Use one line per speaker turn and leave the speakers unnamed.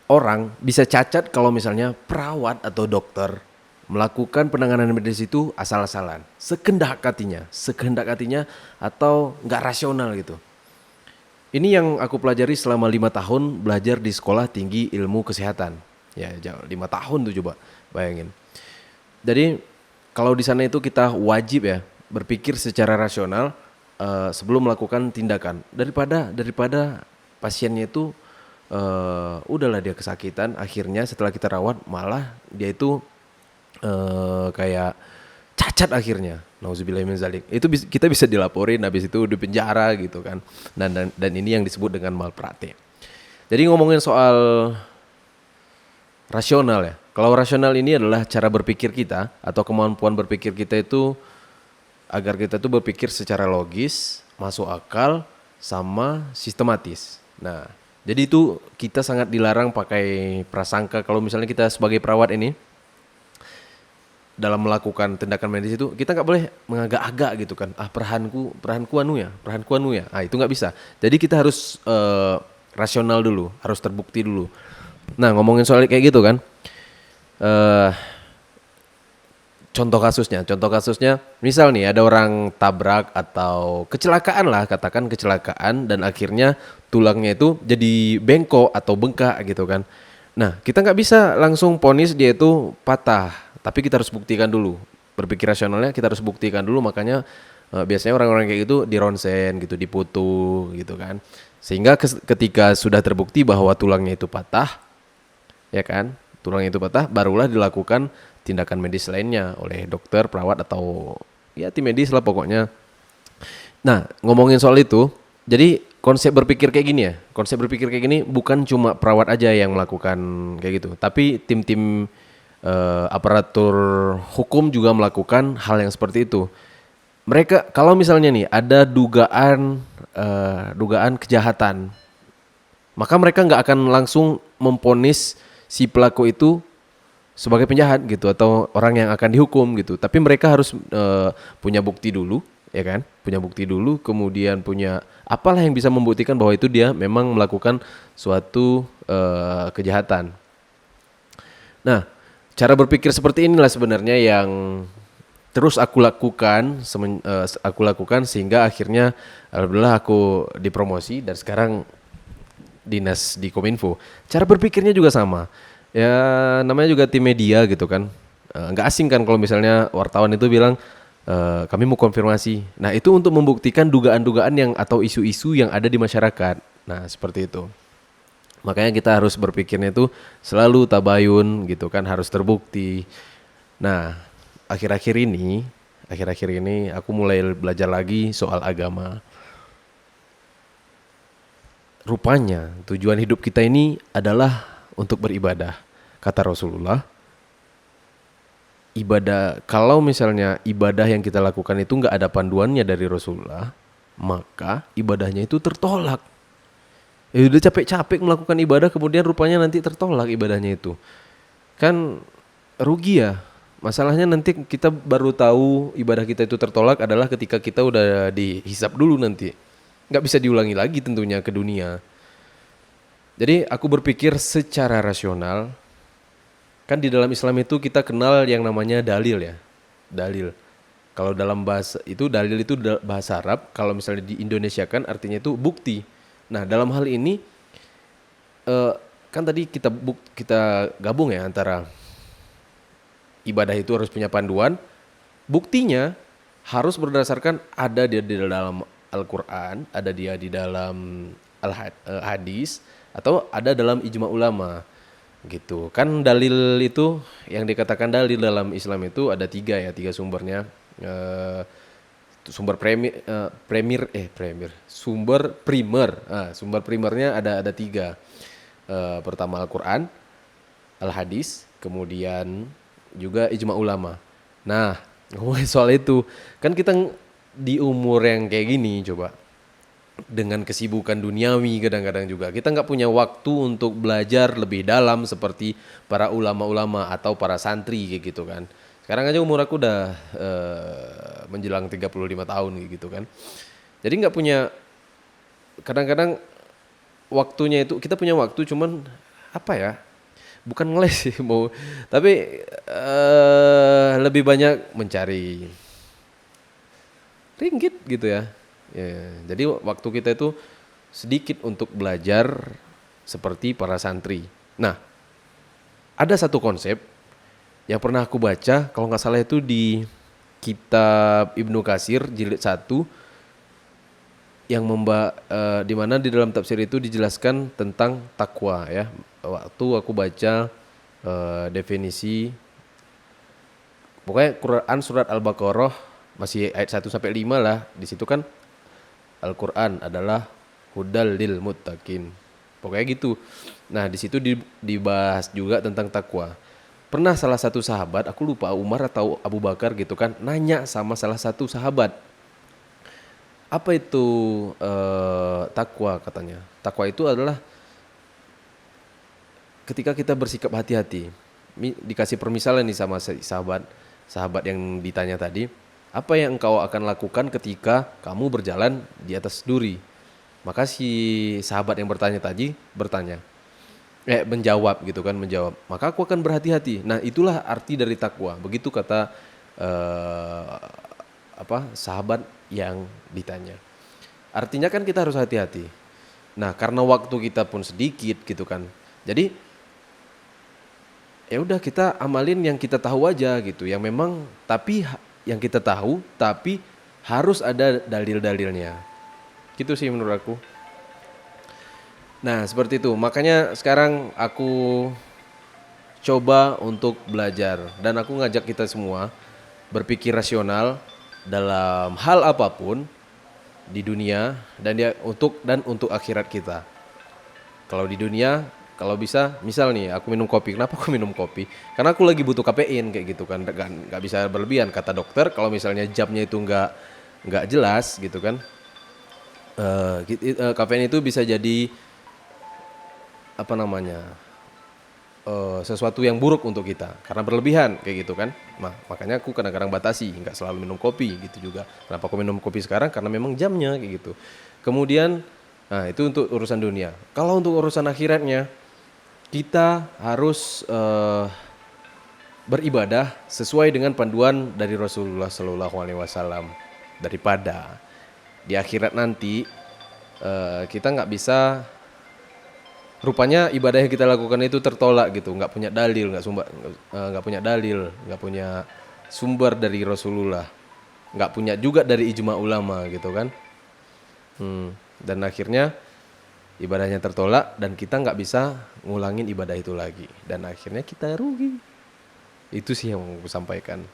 orang bisa cacat kalau misalnya perawat atau dokter melakukan penanganan medis itu asal-asalan, sekehendak hatinya atau nggak rasional gitu. Ini yang aku pelajari selama 5 tahun belajar di sekolah tinggi ilmu kesehatan. Ya, 5 tahun tuh coba bayangin. Jadi kalau di sana itu kita wajib ya berpikir secara rasional sebelum melakukan tindakan daripada pasiennya itu udahlah dia kesakitan, akhirnya setelah kita rawat malah dia itu kayak cacat akhirnya. Nauzubillah min zalik. Itu kita bisa dilaporin habis itu di penjara gitu kan. Dan ini yang disebut dengan malpraktik. Jadi ngomongin soal rasional ya. Kalau rasional ini adalah cara berpikir kita atau kemampuan berpikir kita itu agar kita tuh berpikir secara logis, masuk akal, sama sistematis. Nah, jadi itu kita sangat dilarang pakai prasangka. Kalau misalnya kita sebagai perawat ini dalam melakukan tindakan medis itu kita nggak boleh mengagak-agak gitu kan. Perahanku anu ya. Ah itu nggak bisa. Jadi kita harus rasional dulu, harus terbukti dulu. Nah ngomongin soal kayak gitu kan. eh contoh kasusnya, misal nih ada orang tabrak atau kecelakaan lah, katakan kecelakaan dan akhirnya tulangnya itu jadi bengkok atau bengkak gitu kan. Nah kita nggak bisa langsung ponis dia itu patah, tapi kita harus buktikan dulu. Berpikir rasionalnya kita harus buktikan dulu, makanya biasanya orang-orang kayak gitu di ronsen gitu, diputu gitu kan. Sehingga ketika sudah terbukti bahwa tulangnya itu patah, ya kan, tulang itu patah, barulah dilakukan tindakan medis lainnya oleh dokter, perawat atau ya tim medis lah pokoknya. Nah ngomongin soal itu, jadi konsep berpikir kayak gini ya, konsep berpikir kayak gini bukan cuma perawat aja yang melakukan kayak gitu, tapi tim-tim aparatur hukum juga melakukan hal yang seperti itu. Mereka kalau misalnya nih ada dugaan kejahatan, maka mereka nggak akan langsung memponis si pelaku itu sebagai penjahat gitu atau orang yang akan dihukum gitu. Tapi mereka harus punya bukti dulu, ya kan? Punya bukti dulu, kemudian punya apalah yang bisa membuktikan bahwa itu dia memang melakukan suatu kejahatan. Nah, cara berpikir seperti inilah sebenarnya yang terus aku lakukan sehingga akhirnya alhamdulillah aku dipromosi dan sekarang dinas di Kominfo. Cara berpikirnya juga sama. Ya namanya juga tim media gitu kan. Nggak asing kan kalau misalnya wartawan itu bilang kami mau konfirmasi. Nah itu untuk membuktikan dugaan-dugaan yang atau isu-isu yang ada di masyarakat. Nah seperti itu. Makanya kita harus berpikirnya itu selalu tabayun gitu kan, harus terbukti. Nah akhir-akhir ini aku mulai belajar lagi soal agama. Rupanya tujuan hidup kita ini adalah untuk beribadah. Kata Rasulullah, ibadah kalau misalnya ibadah yang kita lakukan itu nggak ada panduannya dari Rasulullah, maka ibadahnya itu tertolak. Ya udah capek-capek melakukan ibadah kemudian rupanya nanti tertolak ibadahnya itu. Kan rugi ya. Masalahnya nanti kita baru tahu ibadah kita itu tertolak adalah ketika kita udah dihisap dulu nanti. Nggak bisa diulangi lagi tentunya ke dunia. Jadi aku berpikir secara rasional, kan di dalam Islam itu kita kenal yang namanya dalil ya. Dalil. Kalau dalam bahasa itu dalil itu bahasa Arab, kalau misalnya di Indonesia kan artinya itu bukti. Nah, dalam hal ini eh, kan tadi kita gabung ya antara ibadah itu harus punya panduan, buktinya harus berdasarkan ada dia di dalam Al-Qur'an, ada dia di dalam hadis atau ada dalam ijma ulama gitu. Kan dalil itu yang dikatakan dalil dalam Islam itu ada tiga sumbernya. Eh, sumber sumber primernya ada tiga. Pertama Al-Quran, Al-Hadis, kemudian juga ijma ulama. Nah ngomongin soal itu kan kita di umur yang kayak gini coba dengan kesibukan duniawi kadang-kadang juga kita nggak punya waktu untuk belajar lebih dalam seperti para ulama-ulama atau para santri kayak gitu kan. Sekarang aja umur aku udah menjelang 35 tahun kayak gitu kan. Jadi nggak punya, kadang-kadang waktunya itu kita punya waktu cuman apa ya? Bukan ngeles sih mau, tapi lebih banyak mencari ringgit gitu ya. Ya, jadi waktu kita itu sedikit untuk belajar seperti para santri. Nah, ada satu konsep yang pernah aku baca, kalau nggak salah itu di kitab Ibnu Katsir jilid 1 yang di mana di dalam tafsir itu dijelaskan tentang takwa ya. Waktu aku baca definisi pokoknya Quran surat Al-Baqarah masih ayat 1 sampai 5 lah. Di situ kan Al-Quran adalah hudal lil muttaqin. Pokoknya gitu. Nah, di situ dibahas juga tentang takwa. Pernah salah satu sahabat, aku lupa Umar atau Abu Bakar gitu kan, nanya sama salah satu sahabat, apa itu takwa katanya. Takwa itu adalah ketika kita bersikap hati-hati. Dikasih permisalan nih sama sahabat yang ditanya tadi, apa yang engkau akan lakukan ketika kamu berjalan di atas duri? Maka si sahabat yang bertanya tadi menjawab gitu kan, menjawab. Maka aku akan berhati-hati. Nah, itulah arti dari takwa. Begitu kata sahabat yang ditanya. Artinya kan kita harus hati-hati. Nah, karena waktu kita pun sedikit gitu kan. Jadi ya udah kita amalin yang kita tahu aja gitu. Yang memang yang kita tahu tapi harus ada dalil-dalilnya. Gitu sih menurut aku. Nah, seperti itu. Makanya sekarang aku coba untuk belajar dan aku ngajak kita semua berpikir rasional dalam hal apapun di dunia dan untuk akhirat kita. Kalau di dunia, kalau bisa, misal nih aku minum kopi. Kenapa aku minum kopi? Karena aku lagi butuh kafein kayak gitu kan. Nggak bisa berlebihan kata dokter. Kalau misalnya jamnya itu nggak jelas gitu kan. Kafein itu bisa jadi sesuatu yang buruk untuk kita karena berlebihan kayak gitu kan. Makanya aku kadang-kadang batasi, nggak selalu minum kopi gitu juga. Kenapa aku minum kopi sekarang? Karena memang jamnya kayak gitu. Kemudian, nah itu untuk urusan dunia. Kalau untuk urusan akhiratnya, kita harus beribadah sesuai dengan panduan dari Rasulullah Shallallahu Alaihi Wasallam, daripada di akhirat nanti kita nggak bisa. Rupanya ibadah yang kita lakukan itu tertolak gitu, nggak punya dalil, nggak punya sumber dari Rasulullah, nggak punya juga dari ijma ulama gitu kan. Dan akhirnya ibadahnya tertolak dan kita nggak bisa ngulangin ibadah itu lagi dan akhirnya kita rugi. Itu sih yang mau aku sampaikan.